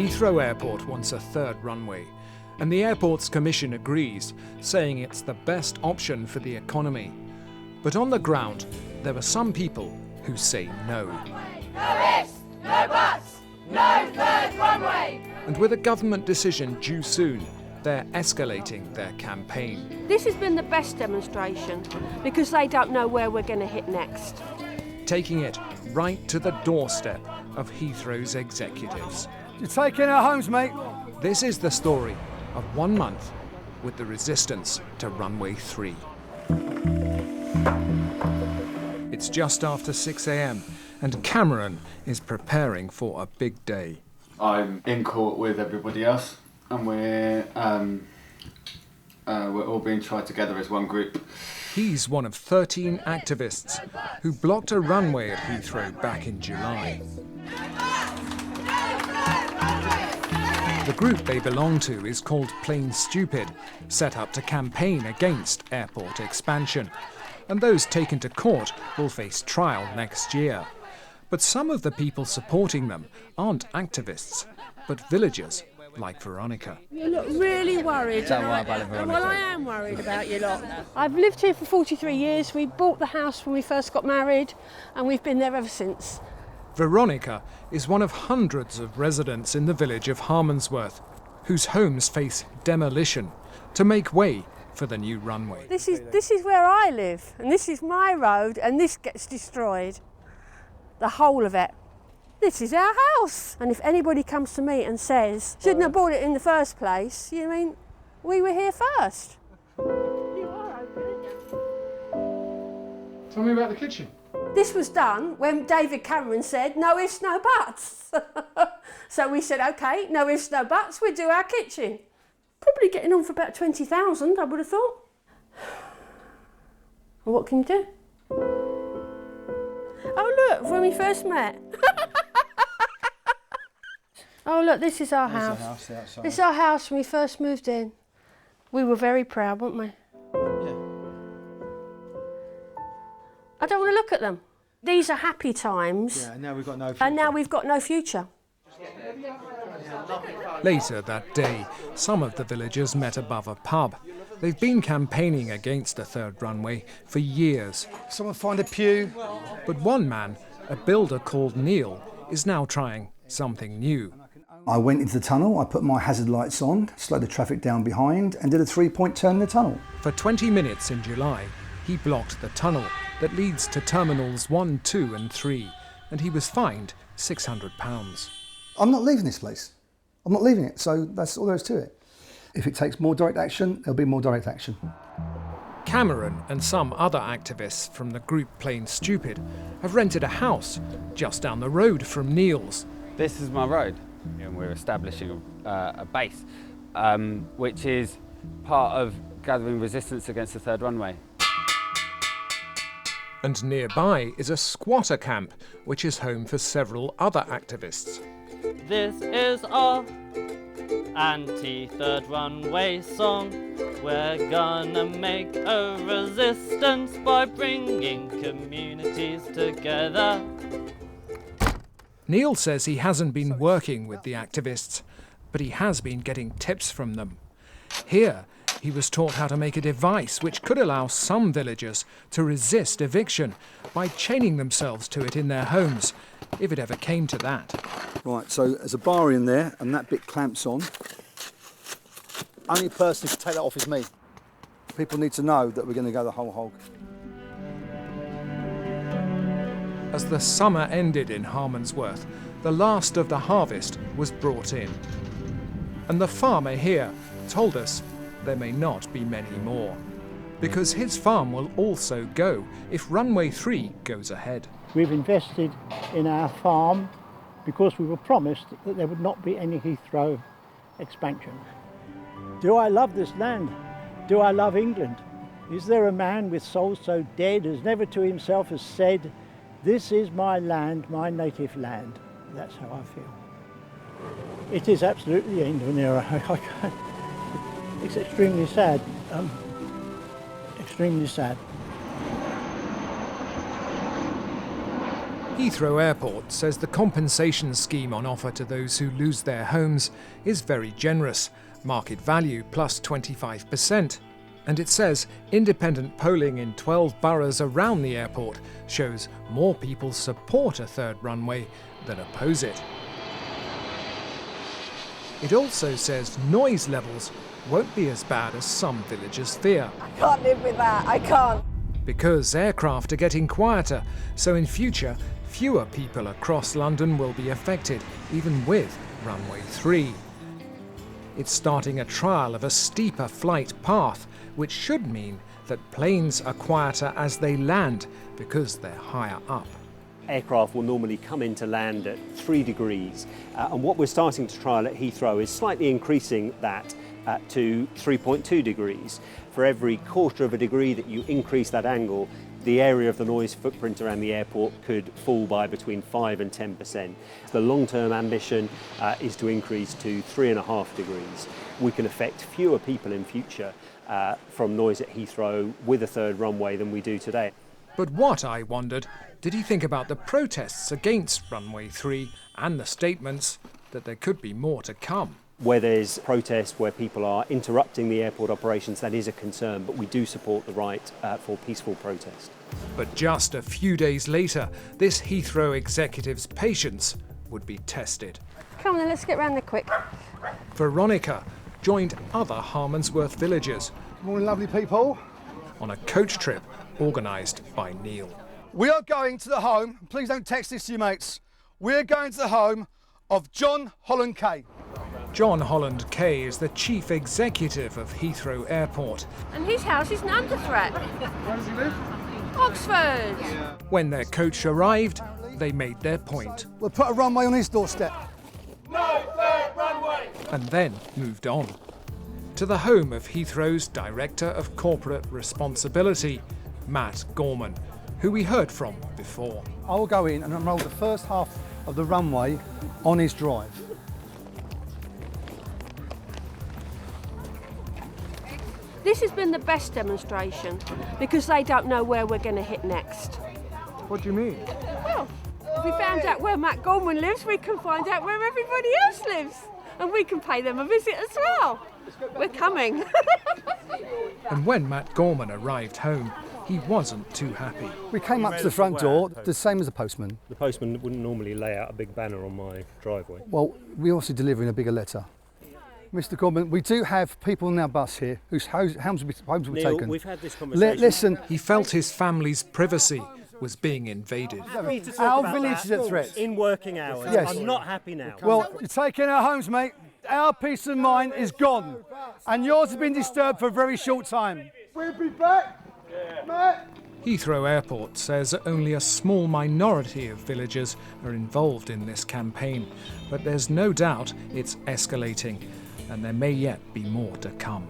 Heathrow Airport wants a third runway, and the airport's commission agrees, saying it's the best option for the economy. But on the ground, there are some people who say no. No ifs, no buts, no third runway! And with a government decision due soon, they're escalating their campaign. This has been the best demonstration because they don't know where we're going to hit next. Taking it right to the doorstep of Heathrow's executives. You're taking our homes, mate. This is the story of 1 month with the resistance to Runway 3. It's just after 6 a.m. and Cameron is preparing for a big day. I'm in court with everybody else, and we're all being tried together as one group. He's one of 13 activists who blocked a runway at Heathrow back in July. The group they belong to is called Plain Stupid, set up to campaign against airport expansion. And those taken to court will face trial next year. But some of the people supporting them aren't activists, but villagers like Veronica. You look really worried. Don't worry about it, Veronica. Well, I am worried about you lot. I've lived here for 43 years. We bought the house when we first got married, and we've been there ever since. Veronica is one of hundreds of residents in the village of Harmondsworth, whose homes face demolition to make way for the new runway. This is where I live, and this is my road, and this gets destroyed. The whole of it. This is our house. And if anybody comes to me and says, shouldn't have bought it in the first place, you mean, we were here first. Tell me about the kitchen. This was done when David Cameron said, no ifs, no buts. So we said, OK, no ifs, no buts, we'll do our kitchen. Probably getting on for about 20,000, I would have thought. Well, what can you do? Oh, look, when we first met. Oh, look, this is our house. This is our house when we first moved in. We were very proud, weren't we? Yeah. I don't want to look at them. These are happy times. Yeah, and now we've got no future. And now we've got no future. Later that day, some of the villagers met above a pub. They've been campaigning against the third runway for years. Someone find a pew. But one man, a builder called Neil, is now trying something new. I went into the tunnel, I put my hazard lights on, slowed the traffic down behind and did a 3-point turn in the tunnel. For 20 minutes in July, he blocked the tunnel that leads to Terminals 1, 2 and 3, and he was fined £600. I'm not leaving this place. I'm not leaving it, so that's all there is to it. If it takes more direct action, there'll be more direct action. Cameron and some other activists from the group Plain Stupid have rented a house just down the road from Neil's. This is my road, and we're establishing a base, which is part of gathering resistance against the third runway. And nearby is a squatter camp, which is home for several other activists. This is our anti-third runway song. We're gonna make a resistance by bringing communities together. Neil says he hasn't been working with the activists, but he has been getting tips from them. Here, he was taught how to make a device which could allow some villagers to resist eviction by chaining themselves to it in their homes, if it ever came to that. Right, so there's a bar in there and that bit clamps on. Only person who can take that off is me. People need to know that we're going to go the whole hog. As the summer ended in Harmondsworth, the last of the harvest was brought in. And the farmer here told us there may not be many more, because his farm will also go if Runway 3 goes ahead. We've invested in our farm because we were promised that there would not be any Heathrow expansion. Do I love this land? Do I love England? Is there a man with soul so dead as never to himself has said, this is my land, my native land? That's how I feel. It is absolutely the end of an era. It's extremely sad. Extremely sad. Heathrow Airport says the compensation scheme on offer to those who lose their homes is very generous, market value plus 25%. And it says independent polling in 12 boroughs around the airport shows more people support a third runway than oppose it. It also says noise levels won't be as bad as some villagers fear. I can't live with that, I can't. Because aircraft are getting quieter, so in future, fewer people across London will be affected, even with Runway 3. It's starting a trial of a steeper flight path, which should mean that planes are quieter as they land because they're higher up. Aircraft will normally come into land at 3 degrees, and what we're starting to trial at Heathrow is slightly increasing that to 3.2 degrees. For every quarter of a degree that you increase that angle, the area of the noise footprint around the airport could fall by between 5 and 10%. The long-term ambition is to increase to 3.5 degrees. We can affect fewer people in future from noise at Heathrow with a third runway than we do today. But what, I wondered, did he think about the protests against Runway 3 and the statements that there could be more to come? Where there's protests, where people are interrupting the airport operations, that is a concern, but we do support the right for peaceful protest. But just a few days later, this Heathrow executive's patience would be tested. Come on then, let's get round there quick. Veronica joined other Harmondsworth villagers Morning, lovely people. on a coach trip organised by Neil. We are going to the home, please don't text this to your mates. We're going to the home of John Holland Kay. John Holland Kay is the chief executive of Heathrow Airport. And his house isn't under threat. Where does he live? Oxford! When their coach arrived, they made their point We'll put a runway on his doorstep. No third runway! and then moved on to the home of Heathrow's Director of Corporate Responsibility, Matt Gorman, who we heard from before. I will go in and unroll the first half of the runway on his drive. This has been the best demonstration because they don't know where we're going to hit next. What do you mean? Well, if we found out where Matt Gorman lives, we can find out where everybody else lives. And we can pay them a visit as well. We're coming. And when Matt Gorman arrived home, he wasn't too happy. We came up to the front door, the same as the postman. The postman wouldn't normally lay out a big banner on my driveway. Well, we're also delivering a bigger letter. Mr. Gorman, we do have people on our bus here whose homes will be Neil, taken. we've had this conversation. Listen, He felt his family's privacy was being invaded. our village is at threat. In working hours. Yes. I'm not happy now. Well, you're taking our homes, mate. Our peace of mind is gone. And yours has been disturbed for a very short time. We'll be back, mate. Heathrow Airport says only a small minority of villagers are involved in this campaign, but there's no doubt it's escalating, and there may yet be more to come.